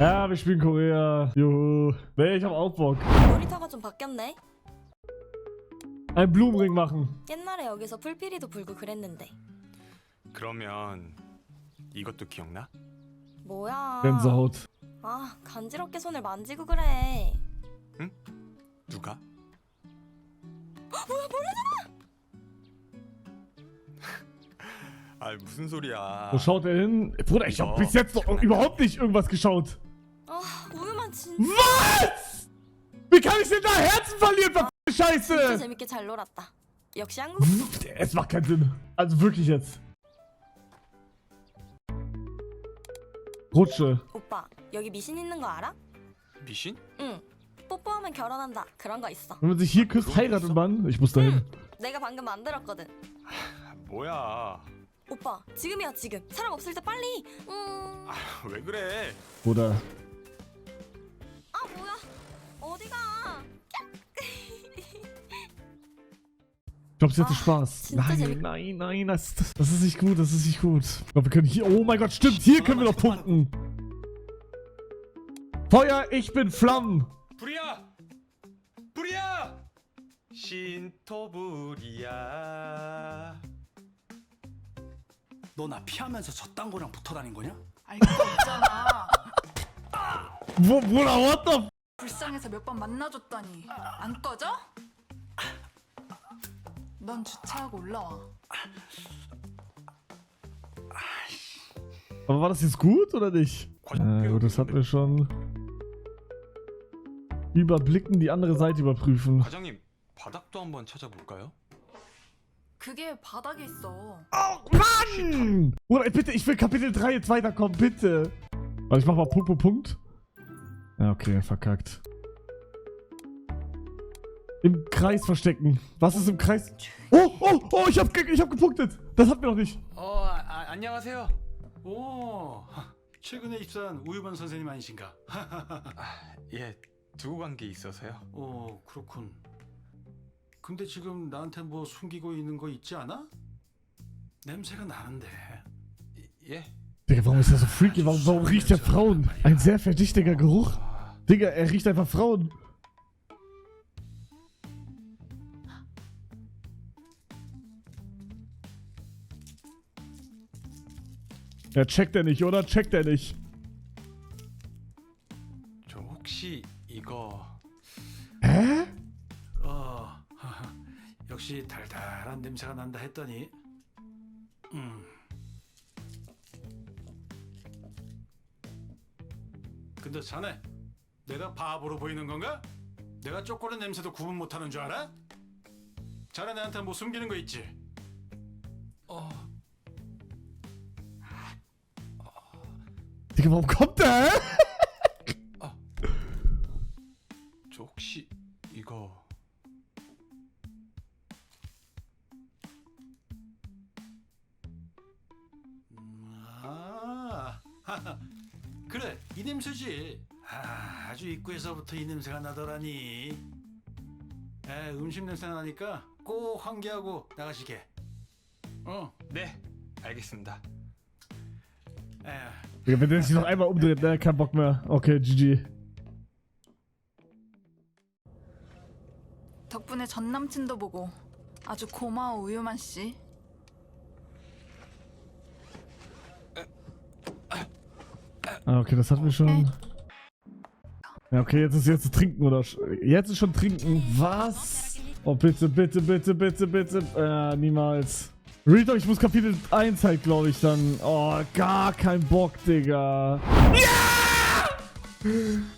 Ja, wir spielen Korea. Juhu. Nee, ich hab auch Bock. 놀이터가 좀 바뀌었네. Ein Blumenring machen. 옛날에 여기서 풀피리도 불고 그랬는데. 그러면 이것도 기억나? 뭐야? Gänsehaut. 아, 간지럽게 손을 만지고 그래. 누가? 뭐야, 모르잖아. 아 무슨 소리야? Wo schaut er hin? Bruder, ich hab bis jetzt noch überhaupt nicht irgendwas geschaut. 아, 우유만 진짜 Was? Wie kann ich denn da Herzen verlieren, verdammte Scheiße? 재밌게 잘 놀았다. 역시 한국. Es macht keinen Sinn. Also wirklich jetzt. Rutsche. 오빠, 여기 미신 있는 거 알아? 미신? 응. 뽀뽀하면 결혼한다. 그런 거 있어. Wenn man sich hier küsst, heiratet man. Ich muss dahin. 내가 방금 만들었거든. 뭐야? 오빠, 지금이야 지금. 사람 없을 때 빨리. 왜 그래? Bruder. 아 뭐야? 어디가? Ich glaube, sie hatte Spaß. 진짜 Nein, das ist nicht gut, das ist nicht gut. Ich glaube, wir können hier... Oh mein Gott, stimmt, hier können wir noch punkten. Feuer, ich bin Flammen. 불이야! 불이야! 신토불이야. 너 나 피하면서 저딴 거랑 붙어 다닌 거냐? 알 거 없잖아. Bruder, what the... 불쌍해서 몇 번 만나줬더니 안 꺼져? 넌 주차하고 올라와. Aber war das jetzt gut oder nicht? Gut, das hatten wir schon. Überblicken, die andere Seite überprüfen. 과장님, 바닥도 한번 찾아볼까요? 그게 바닥에 있어. Oh Mann! Bruder, bitte, ich will Kapitel 3 jetzt weiterkommen, bitte. Warte, ich mach mal Punkt. Ja, okay, verkackt. Im Kreis verstecken. Was ist im Kreis? Oh, ich hab gepunktet. Das hatten wir noch nicht. 안녕하세요. 오, 최근에 입사한 우유반 선생님 아니신가? 예, 두고 간 게 있어서요. 오, 그렇군. 근데 지금 나한테 뭐 숨기고 있는 거 있지 않아? 냄새가 나는데. 예? Digga, warum ist der so freaky? Warum riecht der Frauen? Ein sehr verdächtiger Geruch. Digga, er riecht einfach Frauen. Ja, checkt er nicht, oder? Checkt er nicht. 저 혹시 이거 Hä? 역시 달달한 냄새가 난다 했더니. 근데 자네, 내가 바보로 보이는 건가? 내가 쪼꼬는 냄새도 구분 못하는 줄 알아? 자네 내한테 뭐 숨기는 거 있지? Digga, warum kommt der? 저 혹시 이거 그래, 이 냄새지. 아주 입구에서부터 이 냄새가 나더라니. 음식 냄새 나니까 꼭 환기하고 나가시게. 네, 알겠습니다. Digga, wenn der sich noch einmal umdreht, ne? Kein Bock mehr. Okay, GG. 덕분에 전 남친도 보고 아주 고마워 우유만 씨. Ah, okay, das hatten wir schon. Ja, okay, jetzt ist trinken, oder? Jetzt ist schon trinken. Was? Oh, bitte. Niemals. Reader, ich muss Kapitel 1 halt, glaube ich, dann. Oh, gar kein Bock, Digga. Ja!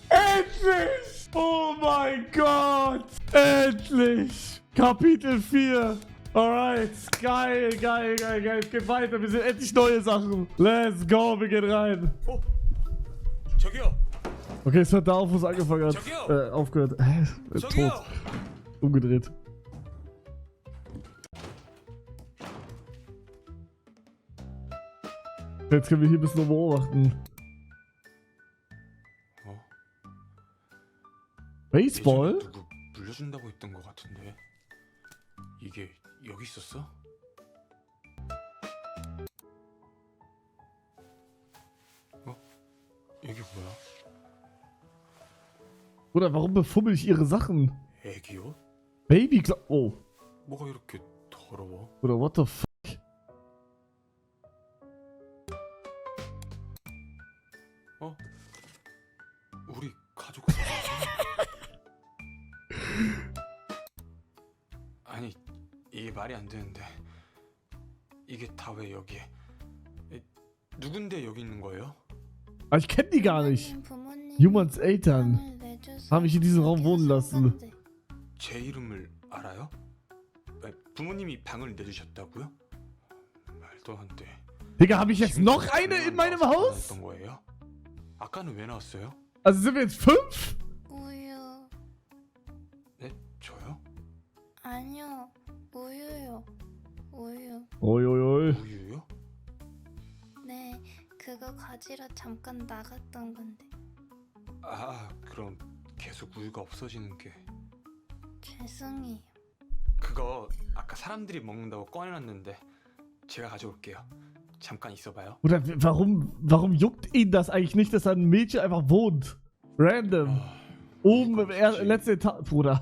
Endlich! Oh mein Gott! Endlich! Kapitel 4. Alright, geil. Es geht weiter. Wir sind endlich neue Sachen. Let's go, wir gehen rein. 저기요. Okay, es hört da auf, wo es angefangen hat. 저기요. Aufgehört. 저기요. Tot. Umgedreht. Jetzt können wir hier ein bisschen beobachten. Baseball? 예전에 누구 물려준다고 했던 것 같은데 이게 여기 있었어? 여기 뭐야? Oder warum befummel ich ihre Sachen? 애기요? Baby, oh. 뭐가 이렇게 더러워? Oder what the fuck? 어? 우리 가족 사진? 아니 이게 말이 안 되는데 이게 다 왜 여기에? 누군데 여기 있는 거예요? Ah, ich kenne die gar nicht. 부모님 Jumans Eltern 방을 내줘서 haben mich in diesem Raum wohnen lassen. 건데. 제 이름을 알아요? 부모님이 방을 내주셨다고요? 말도 안 돼. Digga, habe ich jetzt noch eine in meinem Haus? 했던 거예요? 아까는 왜 나왔어요? Also sind wir jetzt 5? 우유 네? 저요? 아니요 우유요 우유 Oi, oi, oi. 우유요? 네 그거 가지러 잠깐 나갔던 건데 아 그럼 계속 우유가 없어지는 게 죄송해요. 그거 아까 사람들이 먹는다고 꺼내놨는데 제가 가져올게요. 잠깐 있어봐요. Oder warum juckt ihn das eigentlich nicht, dass da ein Mädchen einfach wohnt? Random. Oben im letzten Etage. Bruder,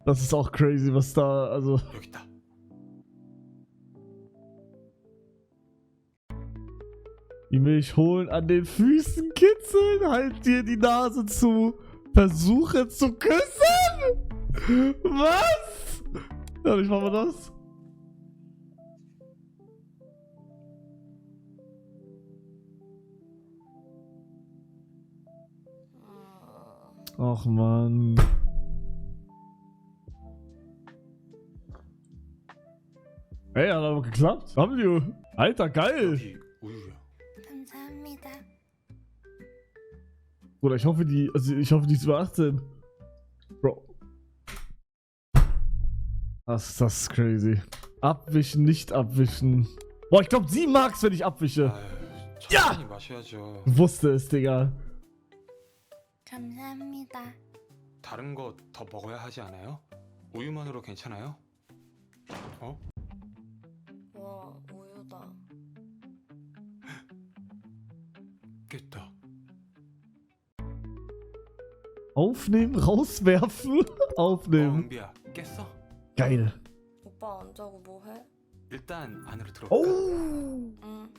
das ist auch crazy, was da, also. 여기 있다. Die Milch holen, an den Füßen kitzeln, halt dir die Nase zu. Versuche zu küssen? Was? Ja, ich mach mal das. Ach man. Ey, hat aber geklappt. W. Alter, geil. 여기 우유요. 감사합니다. Bruder, ich hoffe, die ist über 18. Bro. Das ist crazy. Abwischen, nicht abwischen. Boah, ich glaube, sie mag's, wenn ich abwische. 아유, 천천히 마셔야죠. Wusste es, Digga. 감사합니다. 다른 거 더 먹어야 하지 않아요? 우유만으로 괜찮아요? 어? 와, 우유다. 깼다. Aufnehmen, rauswerfen, aufnehmen. 은비야, 깼어? Geil. 오빠 안 자고 뭐 해? 일단 안으로 들어올까? Oh, 응.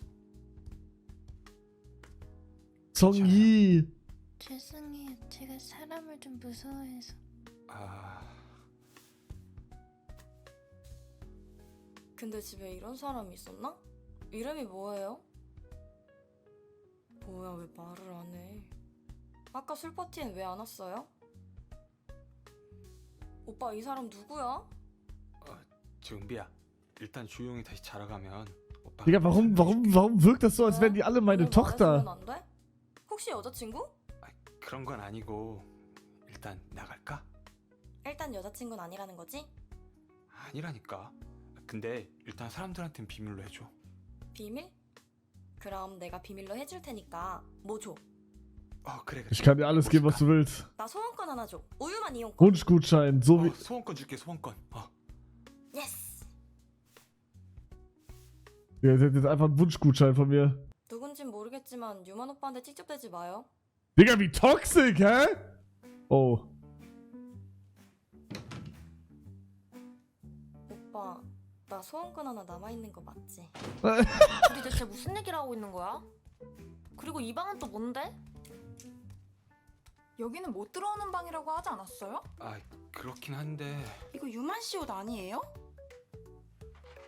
Songyi. 죄송해요. 제가 사람을 좀 무서워해서. 아... 근데 집에 이런 사람이 있었나? 이름이 뭐예요? 뭐야, 왜 말을 안 해? 아까 술 파티엔 왜 안 왔어요? 오빠 이 사람 누구야? 저 은비야, 일단 조용히 다시 자라가면 오빠... Digga, warum wirkt das so, als wären die alle meine 이름 Tochter? 말해주면 안 돼? 혹시 여자친구? 그런 건 아니고 일단 나갈까? 일단 여자친구는 아니라는 거지? 아니라니까. 근데 일단 사람들한텐 비밀로 해줘. 비밀? 그럼 내가 비밀로 해줄 테니까 뭐 줘? 그래. Ich kann dir alles geben, was du willst. 나 소원권 하나 줘. 우유만 이용권. Wunschgutschein, so wie. 소원권 줄게, 소원권. 예스! Ja, sie hat jetzt einfach einen Wunschgutschein von mir. 누군진 모르겠지만 유만 오빠한테 찝찝대지 마요. Digga, wie toxic, hä? Oh. 오빠, 나 소원권 하나 남아있는 거 맞지? 우리 대체 무슨 얘기를 하고 있는 거야? 그리고 이 방은 또 뭔데? 여기는 못 들어오는 방이라고 하지 않았어요? 그렇긴 한데... 이거 유만 씨 옷 아니에요?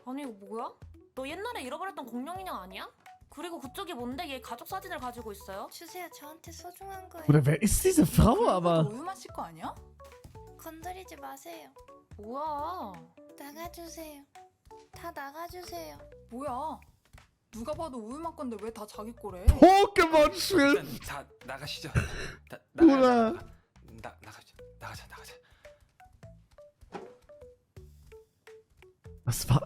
아니 이거 뭐야? 너 옛날에 잃어버렸던 공룡 인형 아니야? 그리고 그쪽이 뭔데 얘 가족 사진을 가지고 있어요? 주세요. 저한테 소중한 거예요. Oder wer ist diese Frau 그거 aber? 우유 마실 거 아니야? 건드리지 마세요. 뭐야? 나가주세요. 다 나가주세요. 뭐야? 누가 봐도 우유 맛 건데 왜 다 자기 거래? Pokémon-Schrift! 일단 다 나가시죠. 뭐야? 나가자.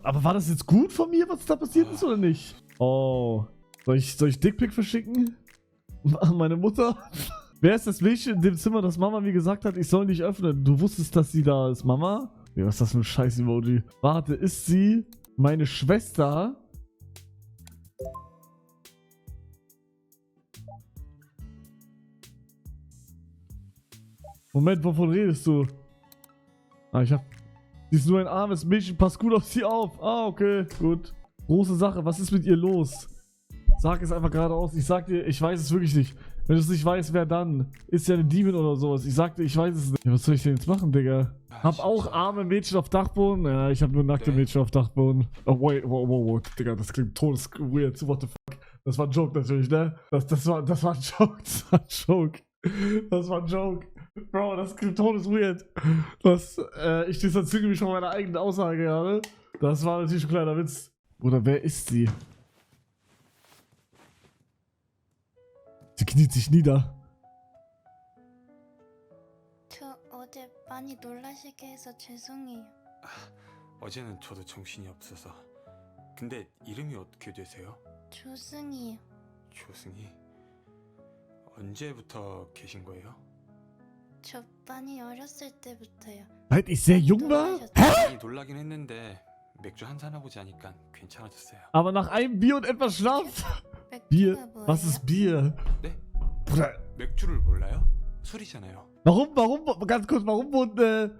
Aber war das jetzt gut von mir, was da passiert ist, oder nicht? Oh. Soll ich Dickpick verschicken? Meine Mutter? Wer ist das Mädchen in dem Zimmer, das Mama mir gesagt hat, ich soll nicht öffnen? Du wusstest, dass sie da ist, Mama? Ja, was ist das für ein Scheiß-Emoji? Warte, ist sie meine Schwester? Moment, wovon redest du? Ah, ich hab... Sie ist nur ein armes Mädchen, pass gut auf sie auf. Ah, okay, gut. Große Sache, was ist mit ihr los? Sag es einfach geradeaus. Ich sag dir, ich weiß es wirklich nicht. Wenn du es nicht weißt, wer dann? Ist ja eine Demon oder sowas. Ich sag dir, ich weiß es nicht. Ja, was soll ich denn jetzt machen, Digga? Hab auch arme Mädchen auf Dachboden? Ja, ich hab nur nackte Mädchen auf Dachboden. Oh, wait, wow, Digga, das klingt todes-weird. What the fuck? Das war ein Joke natürlich, ne? Das war ein Joke. Das war ein Joke. Das war ein Joke. Bro, das klingt todes-weird. Ich distanziere mich von meiner eigenen Aussage gerade. Das war natürlich ein kleiner Witz. Oder wer ist sie? Sie kniet sich nieder. 저 어제 많이 놀라시게 해서 죄송해요. 어제는 저도 정신이 없어서. 근데 이름이 어떻게 되세요? 조승이요. 조승이. 언제부터 계신 거예요? 저 많이 어렸을 때부터요. Seit ich sehr jung war? 많이 놀라긴 했는데 맥주 한잔 하고 자니까 괜찮아졌어요. Aber nach einem Bier und etwas Schlaf? Bier? 맥주가 뭐예요? Was ist Bier? 네? Bruder, 맥주를 몰라요? 술이잖아요. ganz kurz, warum wohnt ein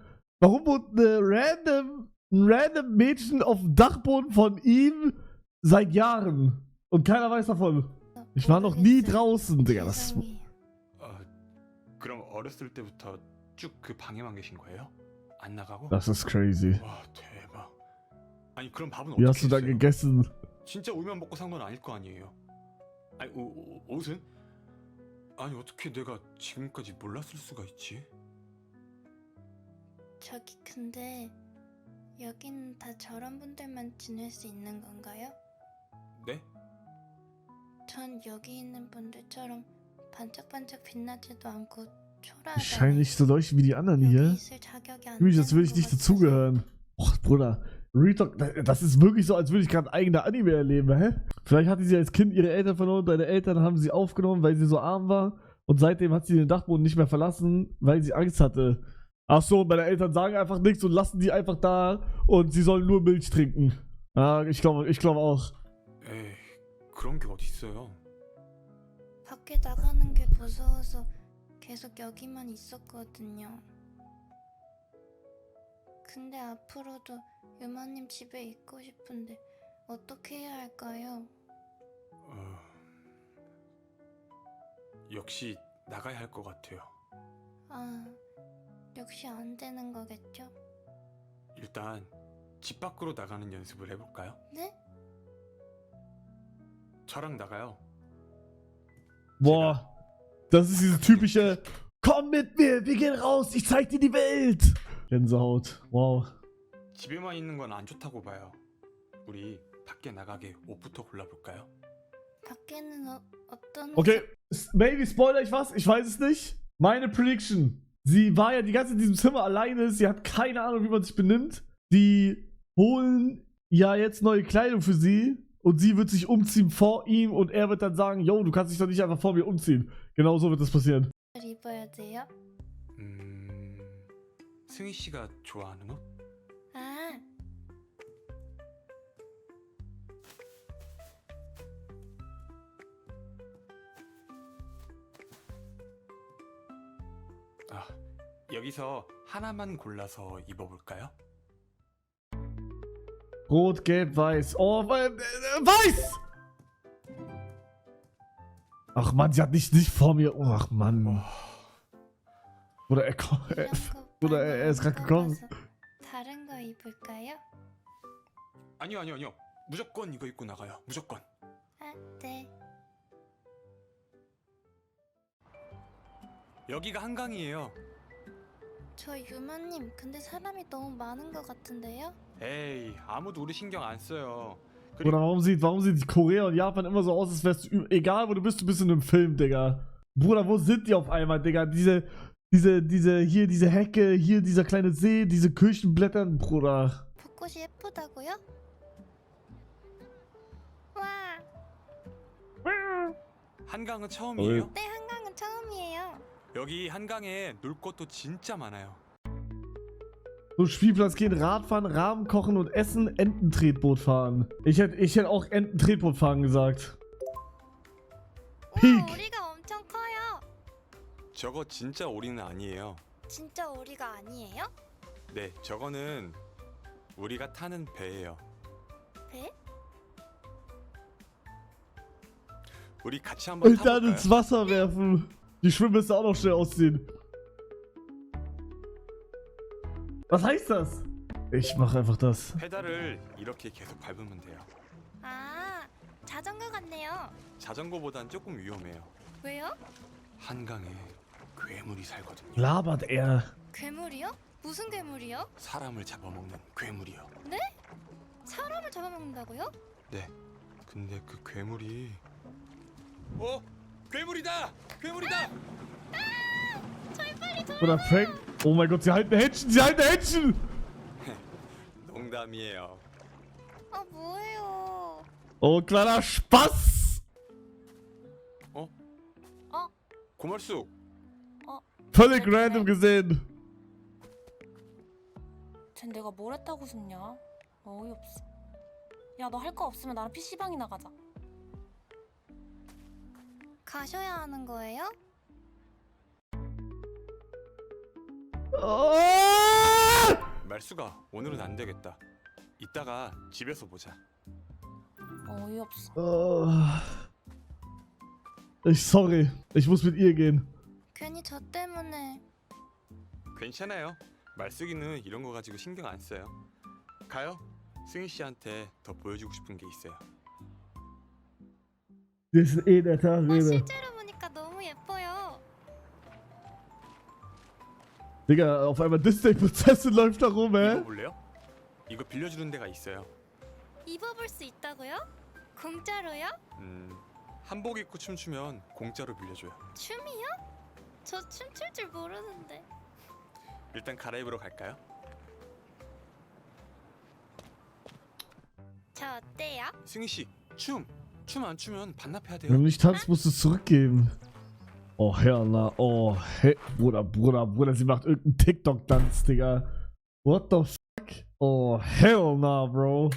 random Mädchen auf dem Dachboden von ihm seit Jahren? Und keiner weiß davon. Ich war noch nie draußen, Digga. Das, 죄송해요. 그럼 어렸을 때부터 쭉 그 방에만 계신 거예요? 안 나가고? das ist crazy. 와 대박. 아니 그럼 밥은 Wie hast 어떻게 du da 했어요? gegessen? 진짜 우유만 먹고 산 건 아닐 거 아니에요. 아니 옷은? 아니 어떻게 내가 지금까지 몰랐을 수가 있지? 저기 근데 여기는 다 저런 분들만 지낼 수 있는 건가요? 네? 전 여기 있는 분들처럼 반짝반짝 빛나지도 않고 Ich scheine 초라하다니 nicht so leuchten wie die anderen 여기 hier. 있을 자격이 안 Fühle mich, als würde ich 되는 nicht 것 같아서. dazugehören. Och, Bruder. Retalk, das ist wirklich so, als würde ich gerade ein eigener Anime erleben, hä? Vielleicht hatte sie als Kind ihre Eltern verloren, deine Eltern haben sie aufgenommen, weil sie so arm war. Und seitdem hat sie den Dachboden nicht mehr verlassen, weil sie Angst hatte. Ach so, meine Eltern sagen einfach nichts und lassen die einfach da und sie sollen nur Milch trinken. Ja, ich glaube auch. 에이 그런 게 어딨어요. 밖에 나가는 게 무서워서 계속 여기만 있었거든요. 근데 앞으로도 유마님 집에 있고 싶은데 어떻게 해야 할까요? 역시 나가야 할 것 같아요. 아, 역시 안 되는 거겠죠? 일단 집 밖으로 나가는 연습을 해볼까요? 네? 저랑 나가요. Boah, das ist diese typische Komm mit mir, wir gehen raus, ich zeig dir die Welt. Gänsehaut, wow. 집에만 있는 건 안 좋다고 봐요. 우리 밖에 나가게 옷부터 골라볼까요? 밖에는 어떤 Okay, maybe spoiler ich was? Ich weiß es nicht. Meine Prediction. Sie war ja die ganze Zeit in diesem Zimmer alleine. Sie hat keine Ahnung, wie man sich benimmt. Die holen ja jetzt neue Kleidung für sie. Und sie wird sich umziehen vor ihm. Und er wird dann sagen, yo, du kannst dich doch nicht einfach vor mir umziehen. Genau so wird das passieren. 입어야 돼요? 승희 씨가 좋아하는 옷? 아, 아, 여기서 하나만 골라서 입어볼까요? Rot, gelb, weiß. Oh, weiß! Ach Mann, sie hat nicht vor mir. Oh, ach Mann. Oder er ist gerade gekommen. 다른 거 입을까요? 아니요. 무조건 이거 입고 나가요. 무조건. 아, 네. 여기가 한강이에요. 저 유마님, 근데 사람이 너무 많은 것 같은데요? 에이, 아무도 우리 신경 안 써요. Oder warum sieht Korea und Japan immer so aus, als wärst du egal wo du bist in einem Film, Digga. Bruder, wo sind die auf einmal, Digga? Diese Hecke, hier dieser kleine See, diese Kirchenblätter, Bruder. 벚꽃이 예쁘다고요? 와, 한강은 처음이에요? 네, 한강은 처음이에요. 여기 한강에 놀 곳도 진짜 많아요. So Spielplatz gehen, Radfahren, Rahmen kochen und essen, Ententretboot fahren. Ich hätte auch Ententretboot fahren gesagt. 와, Peak. 우리가 엄청 커요. 저거 진짜 오리는 아니에요. 진짜 오리가 아니에요? 네, 저거는 우리가 타는 배예요. 배? 우리 같이 한번 Und dann 타볼까요? ins Wasser werfen. Die Schwimmen müssen auch noch schnell aussehen. Was heißt das? Ich mach einfach das. 페달을 이렇게 계속 밟으면 돼요. 아, 자전거 같네요. 자전거보단 조금 위험해요. 왜요? 한강에 괴물이 살거든요. Labert er. 괴물이요? 무슨 괴물이요? 사람을 잡아먹는 괴물이요. 사람을 잡아먹는다고요? 네. 근데 그 괴물이 괴물이다! 괴물이다! Oder Frank. Oh mein Gott, sie halten Händchen, sie halten Händchen! 농담이에요. 아, 뭐예요? Oh, kleiner Spaß! 고말숙, Völlig random gesehen. 쟨 내가 뭘 했다고 싶냐? 어이없어. 야, 너 할 거 없으면 나랑 PC방이나 가자. 가셔야 하는 거예요? 말수가 오늘은 안 되겠다. 이따가 집에서 보자. 어이없어. Sorry, ich muss mit ihr gehen. 괜히 저 때문에. 괜찮아요. 말숙이는 이런 거 가지고 신경 안 써요. 가요. 승희 씨한테 더 보여주고 싶은 게 있어요. Das ist eh der Tag, Rede. 실제로 보니까 너무 예뻐요. Digga, auf einmal Disney-Prinzessin läuft da rum, hä? 입어볼래요? 이거 빌려주는 데가 있어요. 입어볼 수 있다고요? 공짜로요? 한복 입고 춤추면 공짜로 빌려줘요. 춤이요? 저 춤출 줄 모르는데. 일단 갈아입으러 갈까요? 저 어때요? 승희 씨, 춤 안 추면 반납해야 Wenn 돼요. du nicht tanzt, musst du es zurückgeben. Oh, Herrna. Oh, Bruder, sie macht irgendeinen TikTok-Tanz, Digga. What the fuck? Oh, hell nah, bro.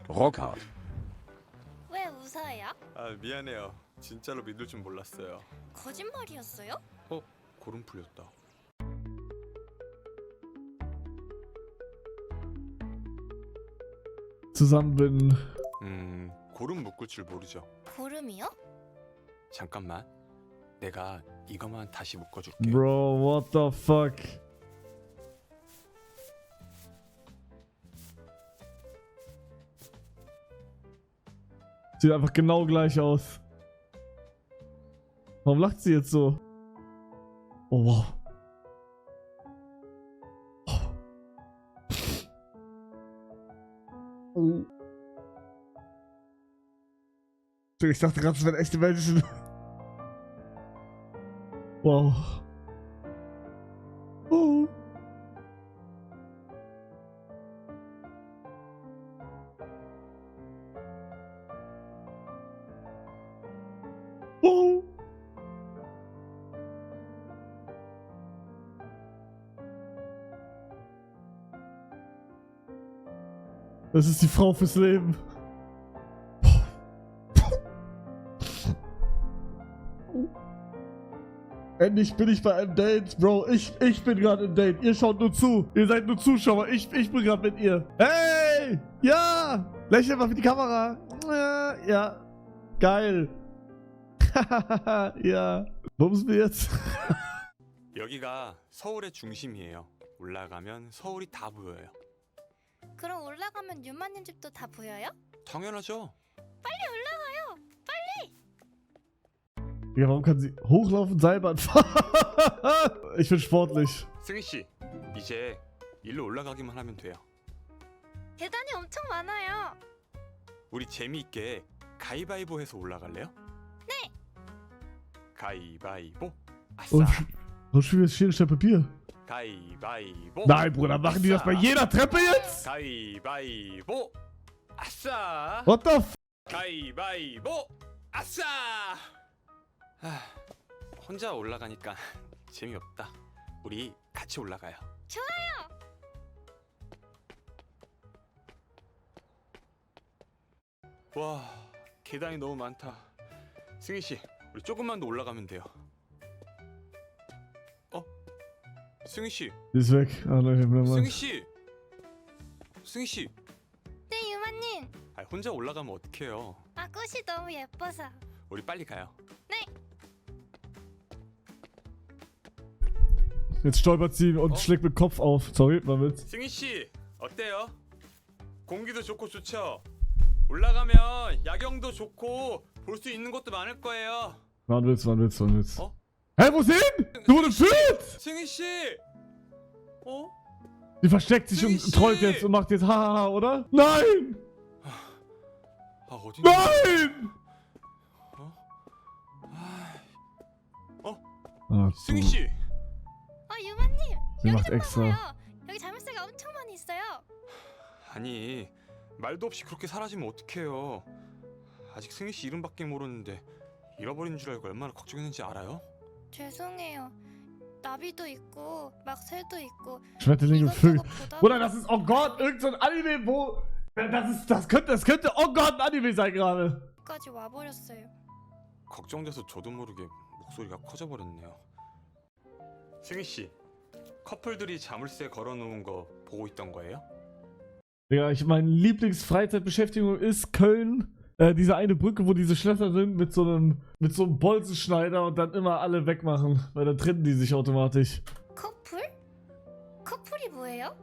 Rockout. 왜 웃어요? 아 미안해요. 진짜로 믿을 줄 몰랐어요. 거짓말이었어요? 고름 풀렸다. Zusammenbinden. 고름 묶을 줄 모르죠. 고름이요? 잠깐만. 내가 이거만 다시 묶어줄게. Bro, what the fuck? Sieht einfach genau gleich aus. Warum lacht sie jetzt so? Oh, wow. Oh. Ich dachte gerade, es wären echte Menschen. Wow. Oh. Oh. Das ist die Frau fürs Leben. Endlich bin ich bei einem Date, Bro. Ich bin gerade im Date. Ihr schaut nur zu. Ihr seid nur Zuschauer. Ich bin gerade mit ihr. Hey! Ja! Lächel mal für die Kamera. Ja. Geil. ja. Bumsen wir jetzt? 여기가 서울의 중심이에요. 올라가면 서울이 다 보여요. 그럼 올라가면 유마님 집도 다 보여요? 당연하죠. Ja, warum kann sie hochlaufen, Seilbahn fahren? Ich bin sportlich. 승희 씨, 이제 일로 올라가기만 하면 돼요. 계단이 엄청 많아요. 우리 재미있게 가위바위보 해서 올라갈래요? 네. 가위바위보. 아싸. Und spielen wir jetzt Schere, Stein, Papier? 가위바위보. Nein, Bruder, machen die das bei jeder Treppe jetzt? 가위바위보. 아싸. What the f? 가위바위보. 아싸. 혼자 올라가니까 재미없다. 우리 같이 올라가요. 좋아요. 와, 계단이 너무 많다. 승희 씨, 우리 조금만 더 올라가면 돼요. 승희 씨, Die ist weg. Ah, nein, ich bin 승희 씨, 승희 씨. 네, 유마님. 아, 혼자 올라가면 어떡해요? 아, 꽃이 너무 예뻐서. 우리 빨리 가요. Jetzt stolpert sie und Oh. schlägt mit Kopf auf. Sorry, war Witz. 승희 씨, 어때요? 공기도 좋고 좋죠. 올라가면 야경도 좋고 볼 수 있는 것도 많을 거예요. War ein Witz, war ein Witz, war ein Witz. Oh. Hä, wo ist sie hin? Du wurde entführt! 승희 씨, 어? Die versteckt sich und Sichi! trollt jetzt und macht jetzt hahaha, oder? Nein! 아 어디? Nein! Ah, 승희 du. 씨, 유마님. Sie 여기 macht 좀 extra. 봐봐요. 여기 자물쇠가 엄청 많이 있어요. 아니 말도 없이 그렇게 사라지면 어떡해요? 아직 승희 씨 이름밖에 모르는데 잃어버린 줄 알고 얼마나 걱정했는지 알아요? 죄송해요. 나비도 있고 막 새도 있고 Schmetterlinge und Vögel. 이것저것 보다 Bruder, das ist, oh Gott, irgend so ein Anime, wo. Das könnte, oh Gott, ein Anime sein gerade. 까지 와버렸어요. 걱정돼서 저도 모르게 목소리가 커져버렸네요. 승희 씨, 커플들이 자물쇠 걸어놓은 거 보고 있던 거예요? Digga, meine Lieblingsfreizeitbeschäftigung ist Köln. Diese eine Brücke, wo diese Schlösser sind, mit so einem Bolzenschneider und dann immer alle wegmachen. Weil dann trennen die sich automatisch. 커플? 커플이 뭐예요?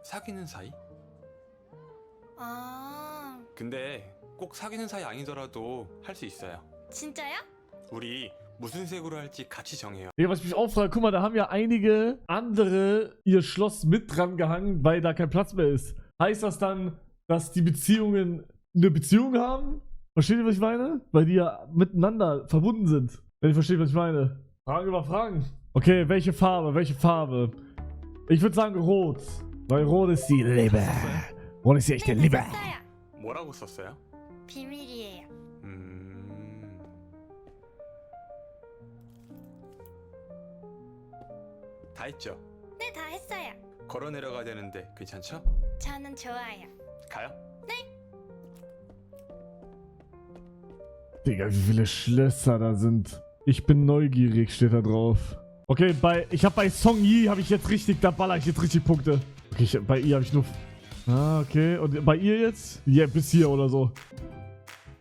사귀는 사이? 아, 근데 꼭 사귀는 사이 아니더라도 할 수 있어요. 진짜요? 우리 무슨 색으로 할지 같이 정해요. Digga, was ich mich auch frage, guck mal, da haben ja einige andere ihr Schloss mit dran gehangen, weil da kein Platz mehr ist. Heißt das dann, dass die Beziehungen eine Beziehung haben? Versteht ihr, was ich meine? Weil die ja miteinander verbunden sind. Wenn ihr versteht, was ich meine. Fragen über Fragen. Okay, welche Farbe? Welche Farbe? Ich würde sagen rot. Weil rot ist die Liebe. Rot ist die echte 네, Liebe. 됐어요. 뭐라고 썼어요? 비밀이에요. 다 했죠? 네, 다 했어요. 걸어 내려가야 되는데 괜찮죠? 저는 좋아요. 가요? Digga, wie viele Schlösser da sind. Ich bin neugierig, steht da drauf. Okay, ich habe bei Song Yi habe ich jetzt richtig, da baller ich jetzt richtig Punkte. Okay, bei ihr habe ich nur. Ah, okay. Und bei ihr jetzt? Ja, bis hier oder so.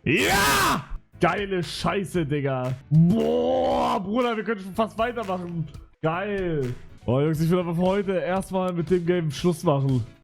Ja! Geile Scheiße, Digga. Boah, Bruder, wir können schon fast weitermachen. Geil. Boah, Jungs, ich will aber für heute erstmal mit dem Game Schluss machen.